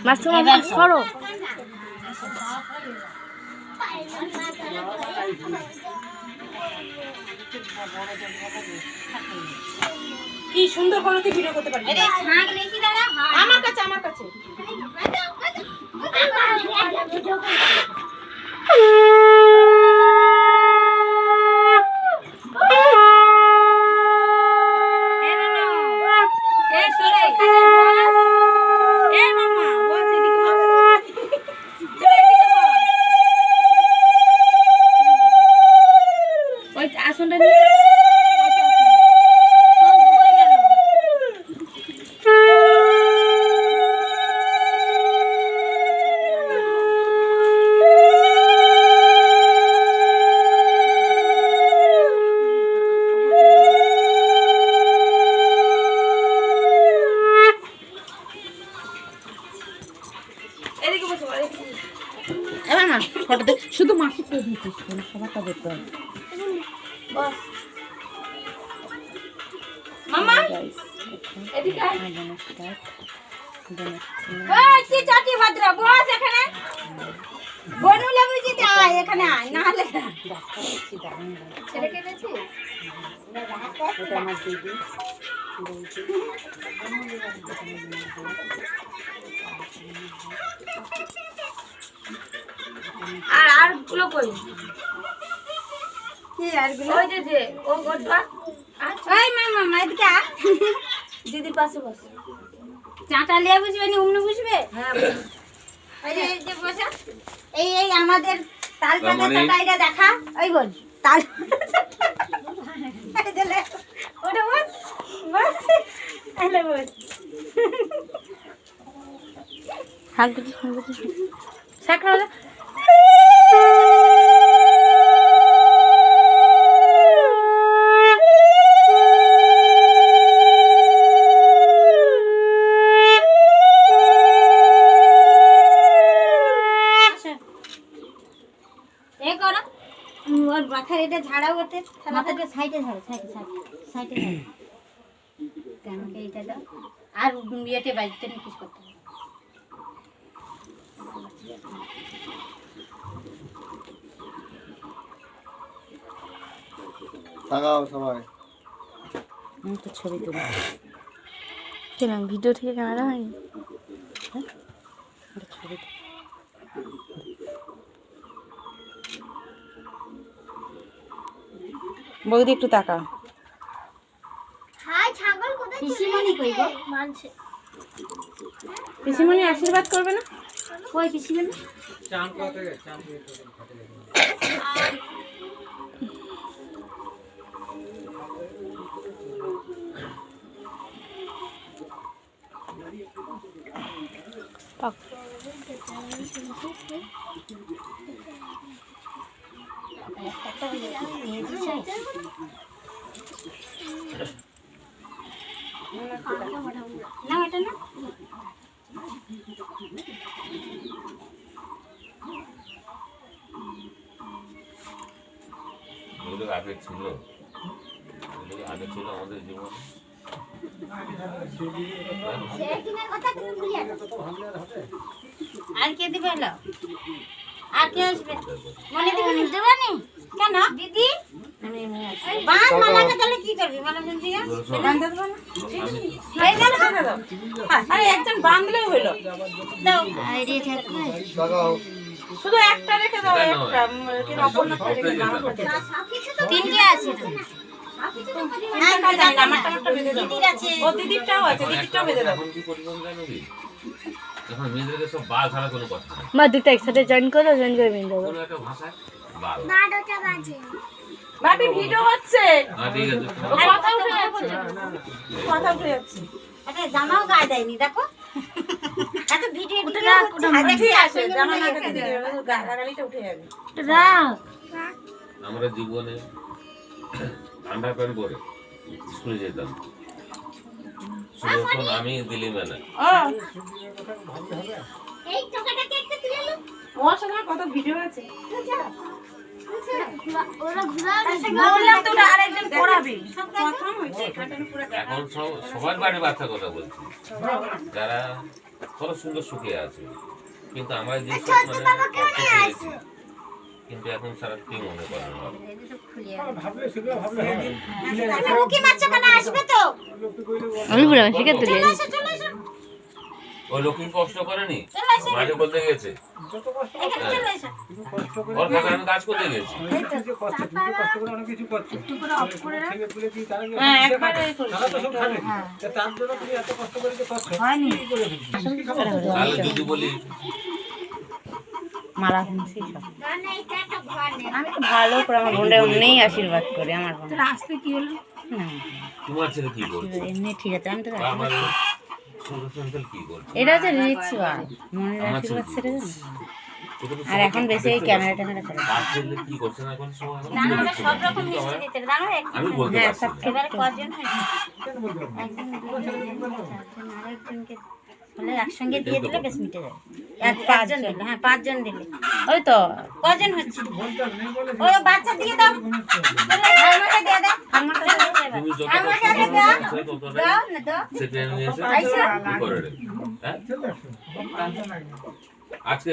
Mushroom সরো কি সুন্দর করে তুই ভিডিও করতে পারবি। আমার কাছে শুধু মাকে সবারটা দেখতে হবে। আর গুলো কই কি আর গুলো ওই যে ও গোটা এই মামা এদিকে আ দিদির পাশে বস চাটা লিয়ে বুঝবে নি উমনে বুঝবে হ্যাঁ এই যে বসা এই আমাদের তাল পাতা চাটাইটা দেখা ওই বল তাল এই দিলে ওটা বস আলে বস হাত দিতে সাকরা ওর মাথার এটা ঝাড়াও ওতে মাথাটা সাইডে ঝাড়ো সাইডে আমাকে এইটা দাও আর বিয়েতে বাড়িতে নিকিস করতে হবে তাকাও সবাই তো ছবি তুলি কেন ভিডিও থেকে ক্যামেরা হয়নি ছবি বৌদি একটু তাকা। হাই ছাগল কোথায় পিসিমণি কই গো মানছে পিসিমণি আশীর্বাদ করবে না কই পিসিমণি চান করতে চান পাক না এটা না আগে ছিল আমাদের জীবনে আর কে দিবে এলো আর কে আসবে মনে দিবে দেবানি কেন দিদি বান মামাকে তাহলে কি করবি মানে বুঝি বান্ধ দেব না এই দাও আরে একজন বাঁধলেই হলো। দাও আইডি থাকবে তাকাও শুধু একটা রেখে দাও একটা কি অপর্ণা রেখে দাও তিনটে আছে তো না কাজ না আমারটা বেঁধে দাও দিদির আছে ও দিদিরটাও আছে দিদিরটাও বেঁধে দাও এখন কি পরিমাণ জানবি এখন মেয়েদেরকে সব বাল ছাড়া কোনো কথা না মা দুটো একসাথে জয়েন করে বেঁধে দেবো কোনো একটা ভাষায় বাল 12টা বাজে বাপি ভিডিও হচ্ছে ঠিক আছে কথা উঠে যাচ্ছে আরে জামাও গায়ে দেয়নি দেখো এত ভিডিও উঠে ঠিক আছে জামা না কেটে দিলে গাড়িটা উঠে যাবে রাখ আমরা জীবনে আন্ডার প্যান্ট পরে স্কুলে যেতাম শুধু আমি দিলি মেলা এই টোকাটাকে একটা তুলে লো ওর সঙ্গে কত ভিডিও আছে ওরা ঘুরাও বললাম তো আরেকজন পড়াবে প্রথম হইছে কাটানো পুরো এখন সবার বাড়ি বাচ্চা কথা বলছি যারা কত সুন্দর শুকিয়ে আছে, কিন্তু আমরা যে সব মানে কষ্ট পেয়েছি, কিন্তু এখন সারা কি মনে করেন না। আমি বললাম শিখে তুলে ওই লক্ষ্মী কষ্ট করেনি, মাঝে বলতে গেছে ওর কাকা আমি কাজ করতে গেছি। তাহলে যদি বলি মালা কিনছি সব। আমি তো ভালো করে আমার বোনটা এমনিই আশীর্বাদ করে আমার বোন। আসতে কি হলো? তোমার ছেলে কি করছে, এমনি ঠিক আছে, আমি তো বা আমার ছোট সন্তান কি করছে, এটা হচ্ছে রিচুয়াল, মনের আশীর্বাদ ছেড়ে দেন। আর এখন বেশি এই ক্যামেরা ট্যামেরা করে। তার ছেলে কি করছে না এখন সময় এখন দাঁড়া, আমরা সব রকম মিষ্টি দিতে দাঁড়া, আমি বলতে হ্যাঁ, পারছি সব না। এবারে কজন হয়েছে? একজন, দুজন, চারজন, আরেকজনকে হলে একসঙ্গে দিয়ে দিলে বেশ মিটে যায়। পাঁচজন দিলে, হ্যাঁ 5 জন দিলে। ওই তো কজন হচ্ছে? ওই বাচ্চা দিয়ে দাও। আমাকে দিয়ে দাও। আমাকে দিয়ে দাও। তুমি যত আমাকে কষ্ট দিয়ে করো, দাও। সে ততটাই দাও না দাও। সে টেনে নিয়ে এসে আইসা। কি করে রে? হ্যাঁ? আজকে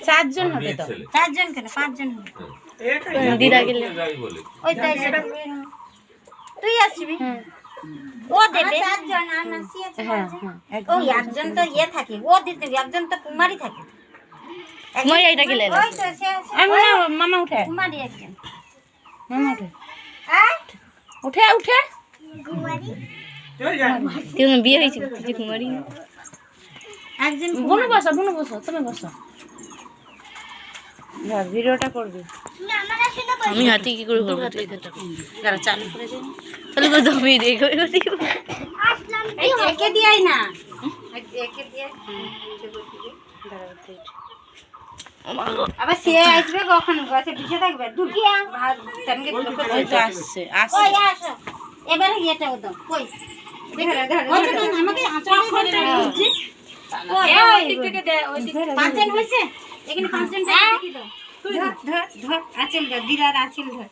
4 জন আমার হবে মেয়ের তো। ছেলে 4 জন কেন 5 জন হবে। দিদা গেলে যাই বলে ওই তো এসে। তুই আসবি? ও দেবে 4 জন আর মাসি আছে। হ্যাঁ ও একজন তো ইয়ে থাকে, ও দিতে একজন তো কুমারী থাকে। কুমারী এইটা গেলে ওই তো সে আমি না মামা উঠে কুমারী একজন। মামা উঠে হ্যাঁ? উঠে উঠে তুই বিয়ে হয়েছিল কিছু কুমারী একজন বোনো বসো তুমি বসো। ভিডিওটা করবি আমি হাতে কি করে করবো যারা চালু করে দিন তাহলে করে দাবি দেখো একে দিয়াই না। একে দিয়ে আবার সে আসবে কখন গাছে পিছে থাকবে ঢুকিয়া ভাত সঙ্গে আসছে ওই আসো এবারে এটা দাও কই দেখো আমাকে আঁচল করে দিচ্ছি। ওই দিক থেকে দে, ওই দিক থেকে 5 জন হইছে এখানে 5 জন দেখি দাও। ধর আঁচল ধর দিরার আঁচল ধর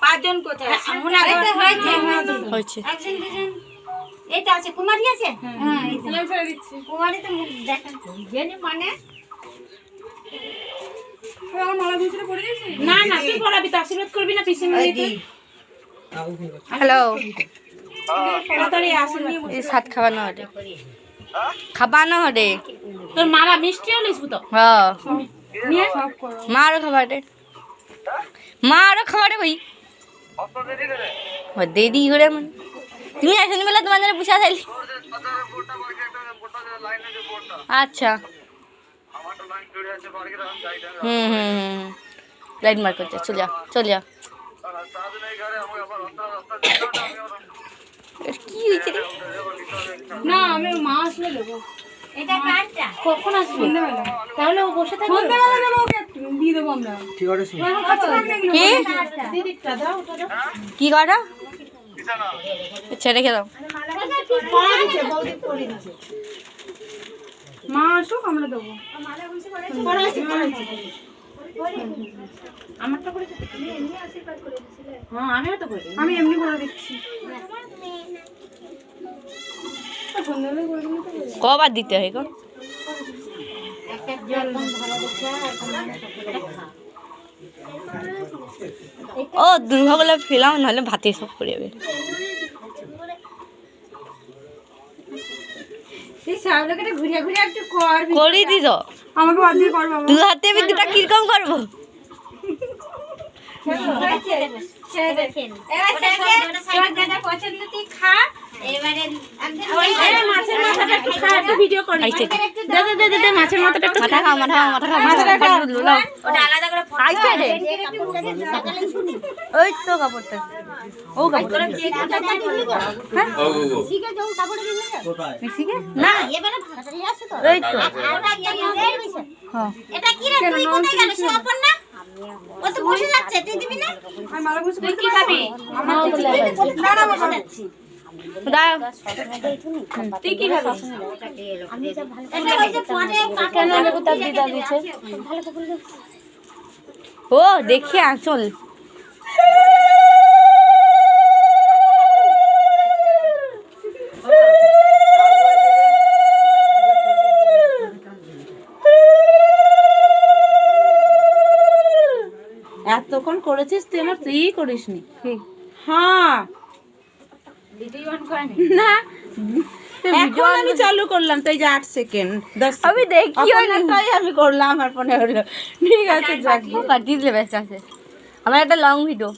5 জন কোথায় আছে? আমরা তো হয়েছে একজন দুজন এইটা আছে কুমারী আছে। হ্যাঁ এই তো ছেড়ে দিচ্ছি কুমারী তো মুখ দেখেন জানি মানে না না তুই পড়াবি তো, আশীর্বাদ করবি না পিসিমণি তুই। হ্যালো তাড়াতাড়ি আশীর্বাদ কর। এই সাত খাওয়ানো হলে খাবানো হলে তোর মারা মিষ্টিও লিখবো তো। হ্যাঁ নিয়ে মারো খাবারে মারো খাবারে কই ও দেরি করে মানে তুমি আসেন বেলা তোমাদের বুঝা চাইলি আচ্ছা লাইট মার করছে চল যা কি হয়েছে রে না আমি মা আসলে দেবো। এটা কাটটা কখন আসবে? তাহলে ও বসে থাকবে। সন্ধ্যাবেলা দেবো, ওকে দিয়ে দেবো আমরা। ঠিক আছে শুন কি দিদিটা দাও, ওটা দাও। কি করা ছেড়ে খেলাম পড়া দিচ্ছে, বৌদি পড়ে দিচ্ছে। মা আসুক আমরা দেবো। পড়াইছি। আমারটা করেছে তো? হ্যাঁ আমিও তো করি, আমি এমনি করে দিচ্ছি। কবার দিতে হয় গো ও দুর্ভাগুলো ফেলাম নাহলে ভাতে সব করে যাবে এই সাউলাকে ঘুরিয়ে ঘুরিয়ে একটু কর করি দি তো আমাকে বাদ দিয়ে করবো। দু হাতে আমি দুটা কিরকম করবো পছন্দ তুই খা এবারে মাছের মাথাটা একটু খা, একটু ভিডিও করি। আইছে দে মাছের মাথাটা একটু মাথা খাও মাথাটা খাও ওটা আলাদা করে আইছে রে ওই তো কাপড়টা ও কাপড়টা ও গো গো শিখে যাও কাপড় দিলে কোথায় মিশিকে না এবারে ভাড়াটাই আছে তো ওই তো হ্যাঁ এটা কি রে তুই কোথায় গেল সে আপন না ও তো বসে যাচ্ছে তুই দিবি না তুই কি খাবি? দাঁড়া বসে যাচ্ছি দাও তুই কি খাবি? এটা ওই যে পরে কেন লেবু তার দিদা দিছে ও দেখি আঁচল এতক্ষণ করেছিস তুই আমার তুই করিসনি হ্যাঁ না এখন আমি চালু করলাম তো এই যে 8 সেকেন্ড 10 আমি দেখি আমি করলাম আমার ফোনে হলো ঠিক আছে যাক কাটিয়ে দিলে ব্যস্ত আছে আমার একটা লং ভিডিও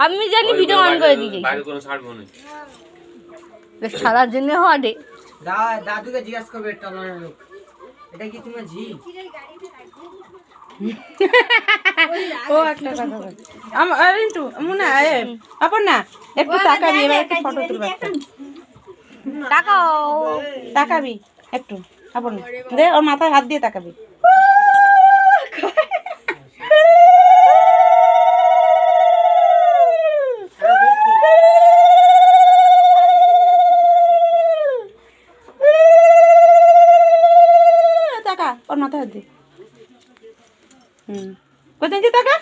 আমি জানি ভিডিও অন করে দিই বাইরে কোনো ছাড়বো না সারার জন্য হওয়ারে দাদুকে জিজ্ঞাসা করবে এটা আমার লোক এটা কি তোমার ঝি ও একটা কথা বল আমার একটু মুনা আপন না একটু তাকাবি এবার একটু ফটো তুলবে তাকাবি একটু আপন দে ওর মাথায় হাত দিয়ে তাকাবি তাকা ওর মাথায় হাত দিয়ে কোথায় যে টাকা